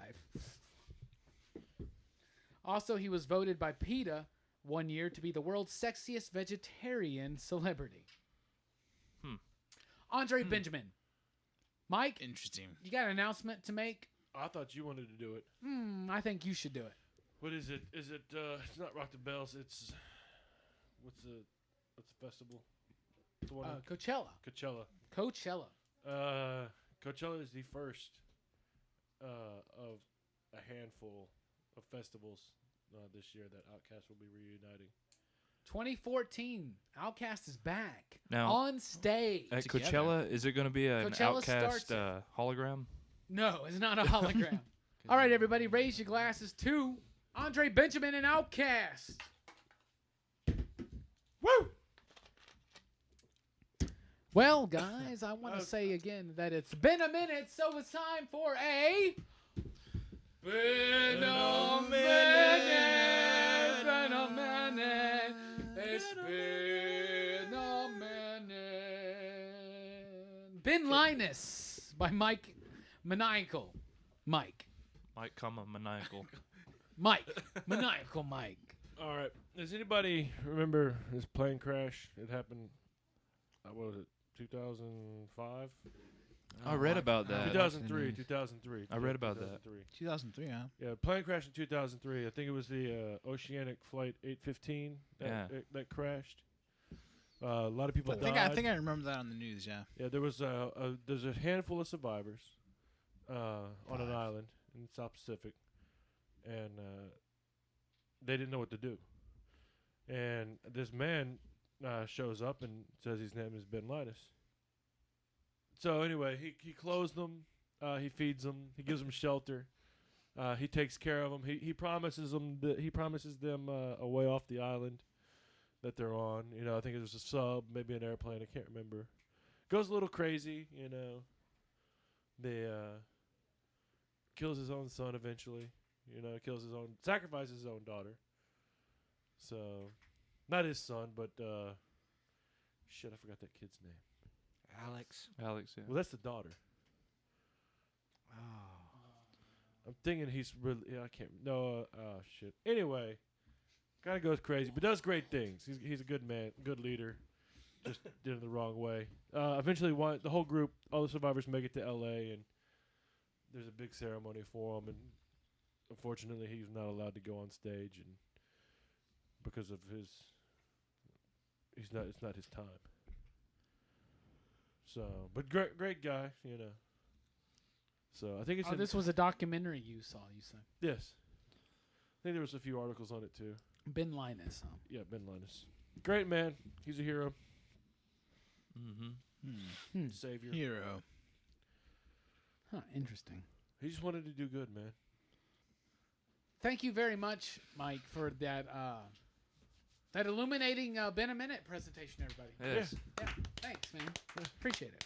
Also, he was voted by PETA one year to be the world's sexiest vegetarian celebrity. Andre Benjamin. Mike? Interesting. You got an announcement to make? I thought you wanted to do it. I think you should do it. What is it? Is it? It's not Rock the Bells. It's what's the festival? The one Coachella. Coachella is the first of a handful of festivals this year that Outkast will be reuniting. 2014, Outkast is back now, on stage. At Coachella, is it going to be an Outkast hologram? No, it's not a hologram. All right, everybody, raise your glasses to Andre Benjamin and Outkast. Woo! Well, guys, I want to say again that it's been a minute, so it's time for a... Been a minute, been a minute, it's been a minute. Ben Linus by Mike Maniacal. Mike, Maniacal. Maniacal Mike. All right. Does anybody remember this plane crash? It happened, what was it, 2005? I read about that. 2003. I read about that. 2003, huh? Yeah, plane crash in 2003. I think it was the Oceanic Flight 815 that crashed. A lot of people died. I think I remember that on the news, yeah. Yeah, there was there's a handful of survivors on an island in the South Pacific, and they didn't know what to do. And this man shows up and says his name is Ben Linus. So anyway, he clothes them, he feeds them, he gives them shelter, he takes care of them. He promises them a way off the island that they're on. You know, I think it was a sub, maybe an airplane. I can't remember. Goes a little crazy, you know. They kills his own son eventually. You know, sacrifices his own daughter. So, not his son, but shit, I forgot that kid's name. Alex. Alex, yeah. Well, that's the daughter. Oh. I'm thinking he's really. Yeah, I can't. No. Shit. Anyway, kind of goes crazy, but does great things. He's a good man, good leader. Just did it the wrong way. Eventually, the whole group, all the survivors, make it to L.A. and there's a big ceremony for him. And unfortunately, he's not allowed to go on stage, and because of it's not his time. So, but great guy, you know. So I think it's. Oh, this was a documentary you saw. You said Yes. I think there was a few articles on it too. Ben Linus. Huh? Yeah, Ben Linus. Great man. He's a hero. Mm-hmm. Savior. Hero. Huh. Interesting. He just wanted to do good, man. Thank you very much, Mike, for that that illuminating Ben a Minute presentation, everybody. Yes. Yeah, thanks, man. Appreciate it.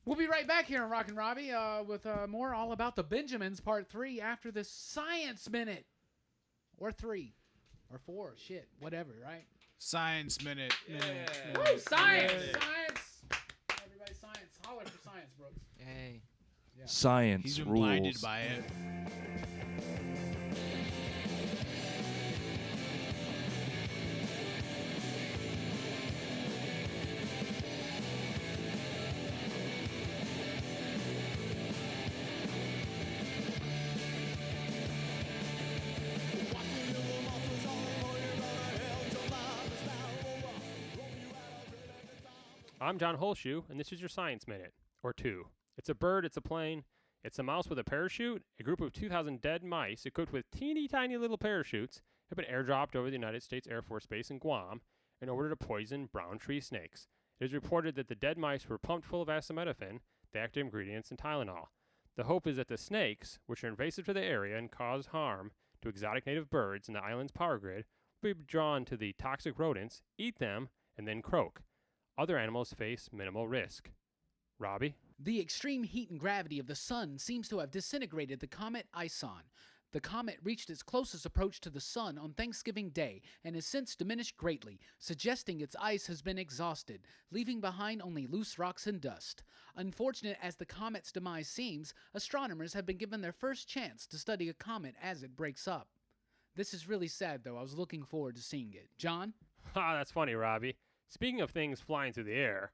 We'll be right back here on Rockin' Robbie with more all about the Benjamins Part 3 after this Science Minute. Or 3. Or 4. Shit. Whatever, right? Science minute. Woo! Science! Science! Everybody, science. Holler for science, Brooks. Hey. Yeah. Science He's been rules. blinded by it. I'm John Holshoe, and this is your Science Minute, or 2. It's a bird, it's a plane, it's a mouse with a parachute. A group of 2,000 dead mice equipped with teeny tiny little parachutes have been airdropped over the United States Air Force Base in Guam in order to poison brown tree snakes. It is reported that the dead mice were pumped full of acetaminophen, the active ingredients in Tylenol. The hope is that the snakes, which are invasive to the area and cause harm to exotic native birds in the island's power grid, will be drawn to the toxic rodents, eat them, and then croak. Other animals face minimal risk. Robbie? The extreme heat and gravity of the sun seems to have disintegrated the comet Ison. The comet reached its closest approach to the sun on Thanksgiving Day and has since diminished greatly, suggesting its ice has been exhausted, leaving behind only loose rocks and dust. Unfortunate as the comet's demise seems, astronomers have been given their first chance to study a comet as it breaks up. This is really sad, though. I was looking forward to seeing it. John? Ha, that's funny, Robbie. Speaking of things flying through the air,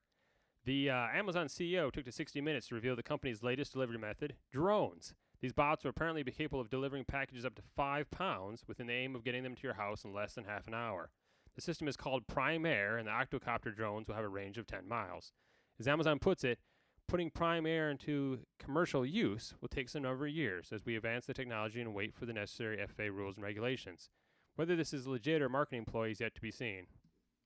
the Amazon CEO took to 60 Minutes to reveal the company's latest delivery method, drones. These bots will apparently be capable of delivering packages up to 5 pounds with the aim of getting them to your house in less than half an hour. The system is called Prime Air, and the octocopter drones will have a range of 10 miles. As Amazon puts it, putting Prime Air into commercial use will take some number of years as we advance the technology and wait for the necessary FAA rules and regulations. Whether this is legit or marketing ploy is yet to be seen.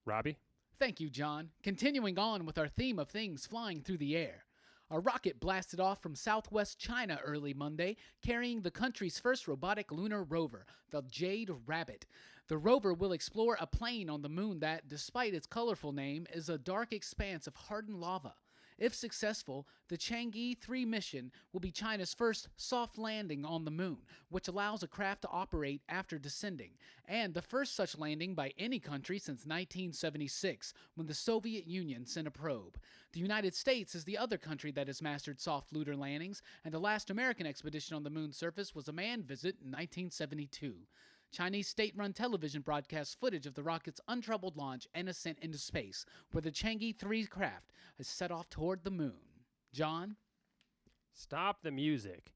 Robbie? Thank you, John. Continuing on with our theme of things flying through the air. A rocket blasted off from southwest China early Monday, carrying the country's first robotic lunar rover, the Jade Rabbit. The rover will explore a plain on the moon that, despite its colorful name, is a dark expanse of hardened lava. If successful, the Chang'e 3 mission will be China's first soft landing on the moon, which allows a craft to operate after descending, and the first such landing by any country since 1976, when the Soviet Union sent a probe. The United States is the other country that has mastered soft lunar landings, and the last American expedition on the moon's surface was a manned visit in 1972. Chinese state-run television broadcasts footage of the rocket's untroubled launch and ascent into space, where the Chang'e 3 craft is set off toward the moon. John? Stop the music.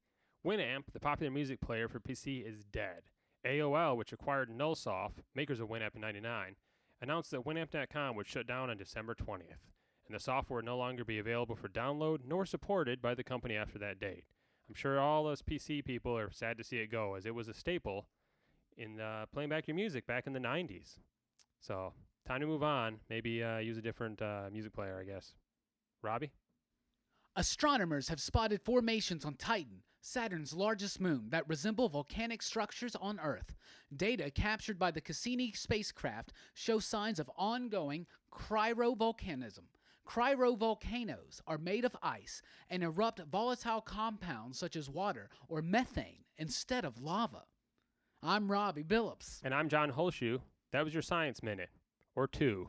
Winamp, the popular music player for PC, is dead. AOL, which acquired Nullsoft, makers of Winamp in '99, announced that Winamp.com would shut down on December 20th, and the software would no longer be available for download nor supported by the company after that date. I'm sure all those PC people are sad to see it go, as it was a staple in playing back your music back in the 90s. So, time to move on. Maybe use a different music player, I guess. Robbie? Astronomers have spotted formations on Titan, Saturn's largest moon, that resemble volcanic structures on Earth. Data captured by the Cassini spacecraft show signs of ongoing cryovolcanism. Cryovolcanoes are made of ice and erupt volatile compounds such as water or methane instead of lava. I'm Robbie Billups. And I'm John Holshoe. That was your Science Minute. Or 2.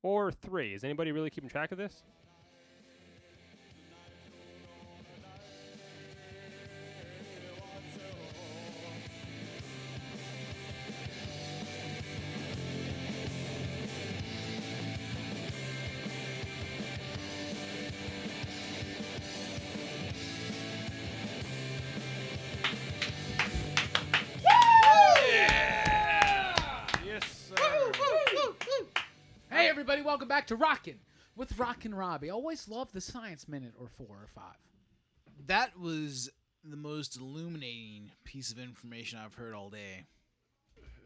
or 3? Is anybody really keeping track of this? Hey, everybody, welcome back to Rockin' with Rockin Robbie. Always love the Science Minute or 4 or 5. That was the most illuminating piece of information I've heard all day.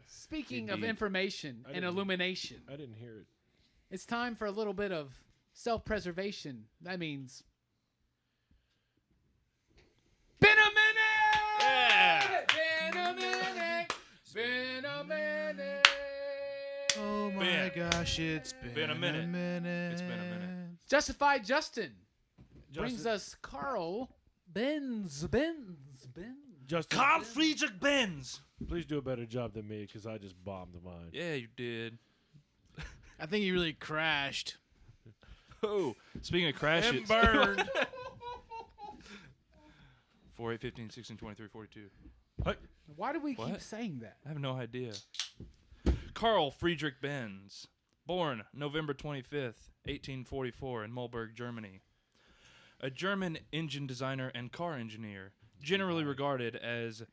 Speaking of Indeed. information and illumination, I didn't hear it. it's time for a little bit of self-preservation. That means... Been a minute! Yeah! Been a minute! Been a minute! Oh my gosh, it's been a minute. It's been a minute. Justified Justin brings us Carl Benz. Justin, Carl Friedrich Benz. please do a better job than me because I just bombed mine. Yeah, you did. I think he really crashed. Oh, speaking of crashes. Burned. 4, 8, 15, 16, 23, 42. Why do we keep What? saying that? I have no idea. Carl Friedrich Benz, born November 25th, 1844 in Mulberg, Germany. A German engine designer and car engineer, generally regarded as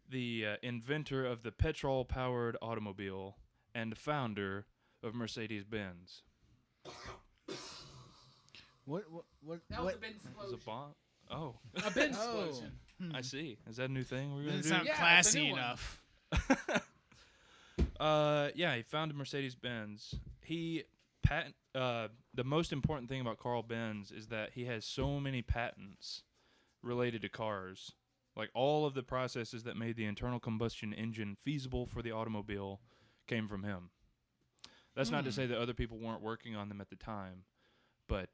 the inventor of the petrol-powered automobile and founder of Mercedes-Benz. What? That was a Benz Is explosion. a bomb? Oh, A Benz Oh. explosion. I see. Is that a new thing we're gonna Doesn't do? sound Yeah, it's a classy new one. enough. Yeah, he founded Mercedes-Benz. The most important thing about Carl Benz is that he has so many patents related to cars. Like all of the processes that made the internal combustion engine feasible for the automobile came from him. That's not to say that other people weren't working on them at the time, but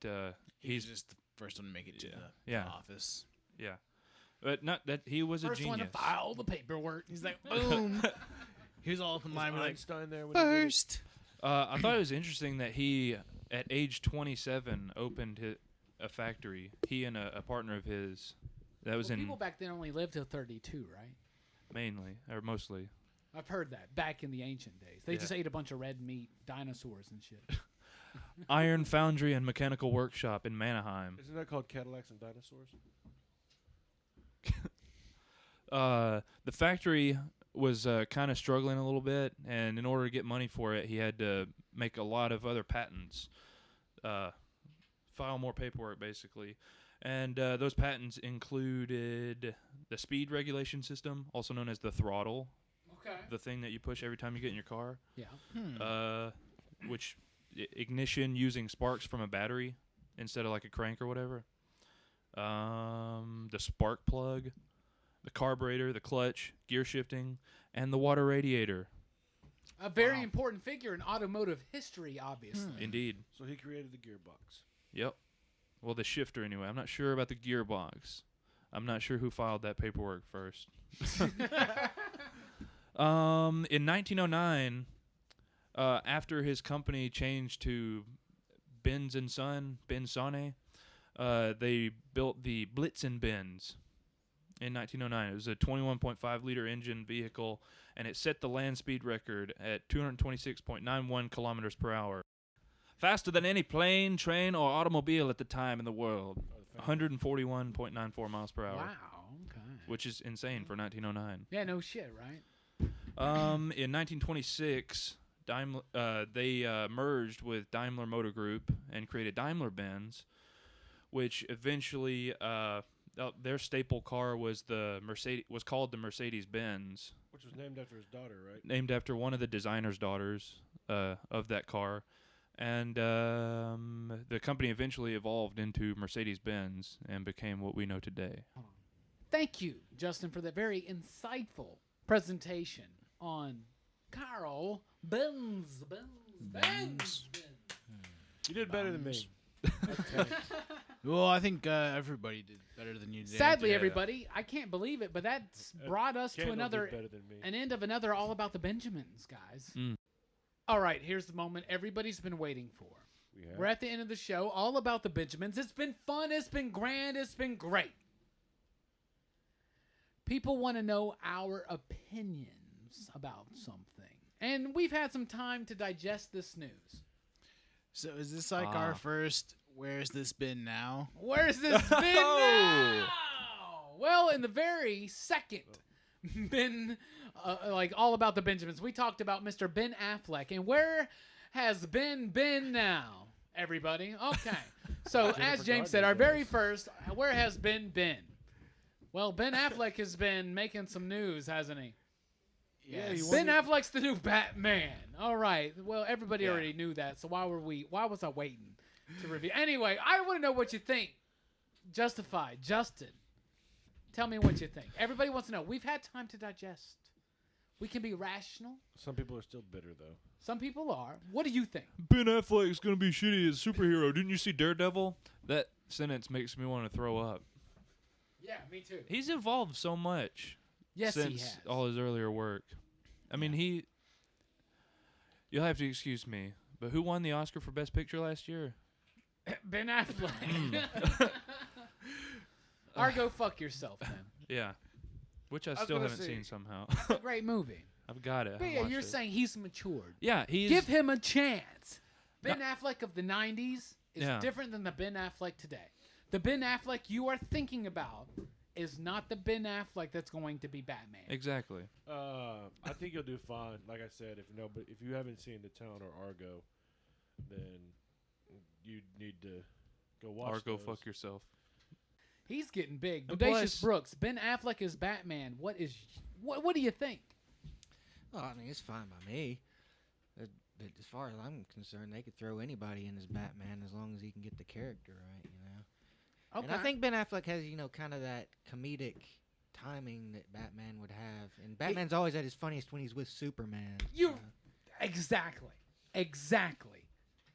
He's just the first one to make it to the Yeah. office. yeah. But not that he was First a one to genius. file the paperwork. He's like, boom. He was all up in line, like, Einstein there when he did it? first. I thought it was interesting that he, at age 27, opened a factory. He and a partner of his. That was Well, in people back then only lived till 32, right? mainly or mostly. I've heard that back in the ancient days. They Yeah. just ate a bunch of red meat, dinosaurs and shit. Iron Foundry and Mechanical Workshop in Manheim. Isn't that called Cadillacs and Dinosaurs? The factory was kind of struggling a little bit, and in order to get money for it, he had to make a lot of other patents, file more paperwork, basically. And those patents included the speed regulation system, also known as the throttle, Okay. the thing that you push every time you get in your car, Yeah. which ignition using sparks from a battery instead of like a crank or whatever. The spark plug, the carburetor, the clutch, gear shifting, and the water radiator. A very important figure in automotive history, obviously. Indeed. So he created the gearbox. Yep. Well, the shifter anyway. I'm not sure about the gearbox. I'm not sure who filed that paperwork first. In 1909, after his company changed to Benz & Son, Benzone, they built the Blitzen Benz in 1909. It was a 21.5-liter engine vehicle, and it set the land speed record at 226.91 kilometers per hour. Faster than any plane, train, or automobile at the time in the world. 141.94 miles per hour. Wow. Okay. Which is insane for 1909. Yeah, no shit, right? In 1926, they merged with Daimler Motor Group and created Daimler-Benz, which eventually their staple car was called the Mercedes-Benz, Which was named after his daughter, right? named after one of the designer's daughters of that car. And the company eventually evolved into Mercedes-Benz and became what we know today. Thank you, Justin, for that very insightful presentation on Carl Benz. You did better than me. Well, I think everybody did better than you did. Sadly, everybody, I can't believe it, but that's brought us to Kendall did another better than me. an end of another All About the Benjamins, guys. All right, here's the moment everybody's been waiting for. We're at the end of the show, all about the Benjamins. It's been fun. It's been grand. It's been great. People want to know our opinions about something. And we've had some time to digest this news. So is this like our first Where's This Been Now? Where's this been now? Well, in the very second been like all about the Benjamins, we talked about Mr. Ben Affleck. And where has Ben been now, everybody? Okay. So as James said, our very first, where has Ben been? Well, Ben Affleck has been making some news, hasn't he? Yes. Ben Affleck's the new Batman. All right. Well, everybody already knew that, so why was I waiting to review? Anyway, I want to know what you think. Justified. Justin, tell me what you think. Everybody wants to know. We've had time to digest. We can be rational. Some people are still bitter, though. Some people are. What do you think? Ben Affleck's going to be shitty as a superhero. Didn't you see Daredevil? That sentence makes me want to throw up. Yeah, me too. He's evolved so much Yes, he since has. all his earlier work. I mean, you'll have to excuse me, but who won the Oscar for Best Picture last year? Ben Affleck. Or go fuck yourself, man. Yeah. Which I was still gonna haven't say- seen somehow. It's a great movie. I've got it. I But haven't yeah, watched you're it. saying he's matured. Yeah, he's... Give him a chance. Ben Affleck of the 90s is Yeah. different than the Ben Affleck today. The Ben Affleck you are thinking about is not the Ben Affleck that's going to be Batman. Exactly. I think you'll do fine. Like I said, if you haven't seen The Town or Argo, then you need to go watch. Or go those. fuck yourself. He's getting big. And Bodacious plus- Brooks. Ben Affleck is Batman. What do you think? Oh, I mean, it's fine by me. But as far as I'm concerned, they could throw anybody in as Batman as long as he can get the character right, you know. Okay. And I think Ben Affleck has, kind of that comedic timing that Batman would have. And Batman's always at his funniest when he's with Superman. Exactly.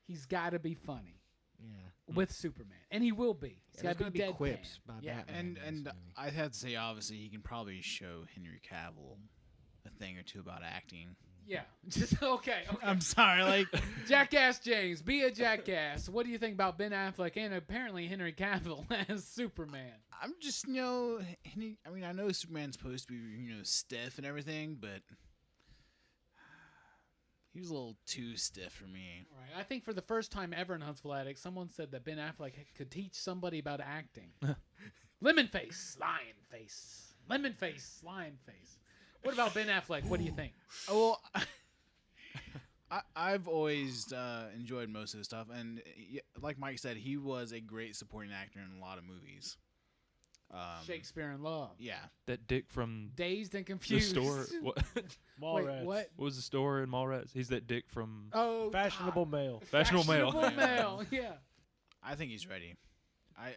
He's got to be funny Yeah. with Superman, and he will be. He's There's got to gonna be be deadpan. quips by Yeah. Batman. And in this movie. I'd have to say, obviously, he can probably show Henry Cavill a thing or two about acting. Yeah. Just okay. I'm sorry, like Jackass James, be a jackass. What do you think about Ben Affleck and apparently Henry Cavill as Superman? I'm just Henry, I mean, I know Superman's supposed to be stiff and everything, but he was a little too stiff for me. Right. I think for the first time ever in Huntsville Attic, someone said that Ben Affleck could teach somebody about acting. Lemon face, lion face. Lemon face, lion face. What about Ben Affleck? What do you think? Well, I've always enjoyed most of his stuff, and like Mike said, he was a great supporting actor in a lot of movies. Shakespeare in Love. Yeah. That dick from Dazed and the Confused. store. What Mallrats. What? was the store in Mallrats? He's that dick from Oh, Fashionable male. Fashionable Male. Fashionable Male. Yeah. I think he's ready. I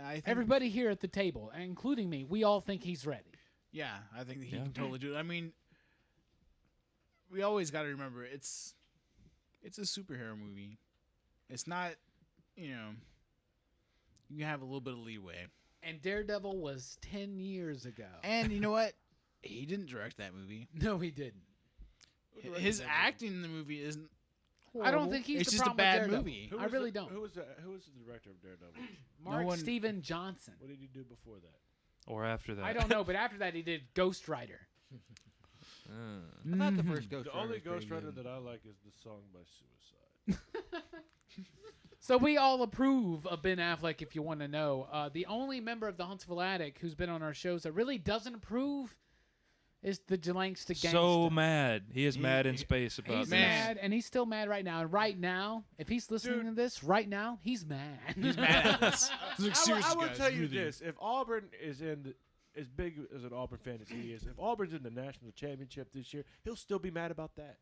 think Everybody here at the table, including me, we all think he's ready. Yeah, I think that he Yeah. can totally do it. I mean, we always got to remember it's a superhero movie. It's not, you can have a little bit of leeway. And Daredevil was 10 years ago. And you know what? He didn't direct that movie. No, he didn't. His acting in the movie isn't. I don't think he's It's the just a problem with bad Daredevil. movie. I really don't. Who was the director of Daredevil? Mark one- Steven Johnson. What did he do before that? Or after that. I don't know, but after that he did Ghost Rider. I thought the first Ghost The Rider only was pretty Ghost Rider good. that I like is the song by Suicide. So we all approve of Ben Affleck, if you want to know. The only member of the Huntsville Attic who's been on our shows that really doesn't approve is the Jelangsta Gangsta. So mad. He is mad in space about He's this. mad, and he's still mad right now. And right now, if he's listening to this, right now, he's mad. He's mad at us. Like, I seriously, will guys, tell you really. this: if Auburn is as big as an Auburn fan as he is, if Auburn's in the national championship this year, he'll still be mad about that.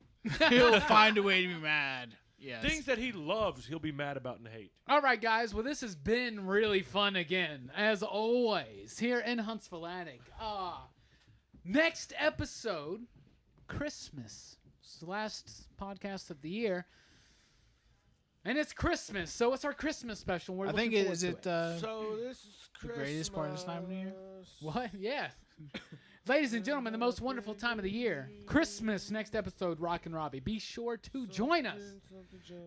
He'll find a way to be mad. Yes. Things that he loves, he'll be mad about and hate. All right, guys. Well, this has been really fun again, as always, here in Huntsville Attic. Next episode, Christmas. It's the last podcast of the year. And it's Christmas, so it's our Christmas special. We're I looking think forward is to it So this is the greatest part of this time of the year? What? Yeah. Ladies and gentlemen, the most wonderful time of the year, Christmas, next episode, Rockin' Robbie. Be sure to join us.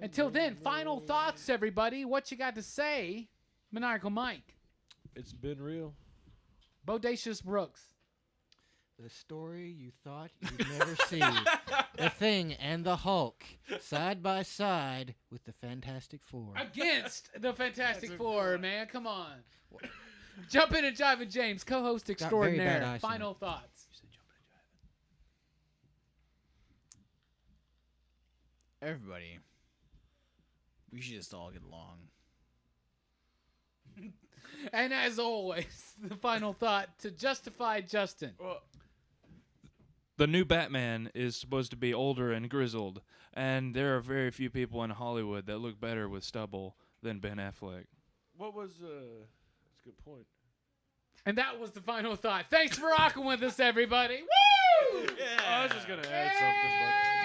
Until then, final thoughts, everybody. What you got to say? Maniacal Mike. It's been real. Bodacious Brooks. The story you thought you'd never see. The Thing and the Hulk, side by side with the Fantastic Four. Against the Fantastic Four, man. Come on. Jump in and Jiving James, co-host very bad extraordinaire. eyesight. Final thoughts. Everybody, we should just all get along. And as always, the final thought to justify Justin. The new Batman is supposed to be older and grizzled, and there are very few people in Hollywood that look better with stubble than Ben Affleck. What was that's a good point. And that was the final thought. Thanks for rocking with us, everybody. Woo! I was just gonna add something, but